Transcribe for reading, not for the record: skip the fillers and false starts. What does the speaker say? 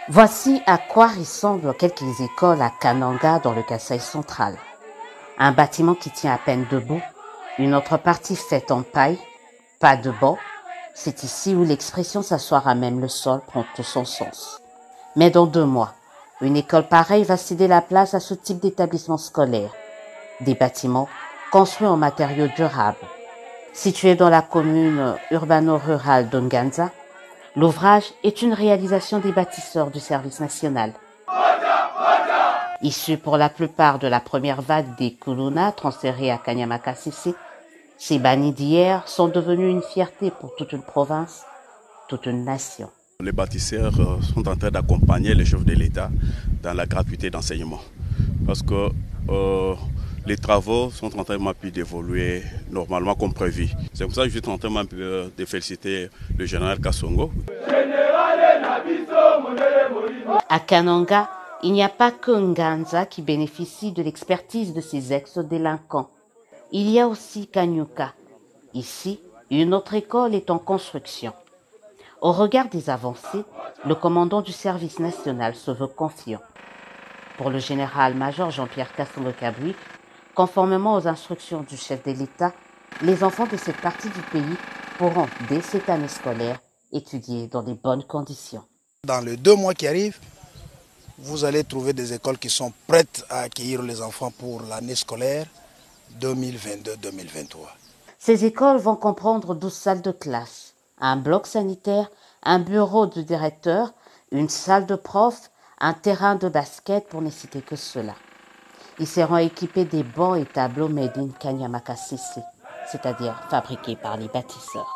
Voici à quoi ressemblent quelques écoles à Kananga dans le Kasaï central. Un bâtiment qui tient à peine debout, une autre partie faite en paille, pas de banc. C'est ici où l'expression s'asseoir à même le sol prend tout son sens. Mais dans 2 mois, une école pareille va céder la place à ce type d'établissement scolaire. Des bâtiments construits en matériaux durables. Situé dans la commune urbano-rurale d'Onganza, l'ouvrage est une réalisation des bâtisseurs du service national. Issus pour la plupart de la première vague des Kuluna transférés à Kanyamakasisi, ces bannis d'hier sont devenus une fierté pour toute une province, toute une nation. Les bâtisseurs sont en train d'accompagner les chefs de l'État dans la gratuité d'enseignement. Parce que les travaux sont en train d'évoluer normalement comme prévu. C'est pour ça que je suis en train de féliciter le général Kassongo. À Kananga, il n'y a pas que Nganza qui bénéficie de l'expertise de ces ex-délinquants. Il y a aussi Kanyuka. Ici, une autre école est en construction. Au regard des avancées, le commandant du service national se veut confiant. Pour le général-major Jean-Pierre Kassongo-Kabouik, conformément aux instructions du chef de l'État, les enfants de cette partie du pays pourront, dès cette année scolaire, étudier dans de bonnes conditions. Dans les 2 mois qui arrivent, vous allez trouver des écoles qui sont prêtes à accueillir les enfants pour l'année scolaire 2022-2023. Ces écoles vont comprendre 12 salles de classe, un bloc sanitaire, un bureau de directeur, une salle de prof, un terrain de basket pour ne citer que cela. Ils seront équipés des bancs et tableaux made in Kanyamakasisi, c'est-à-dire fabriqués par les bâtisseurs.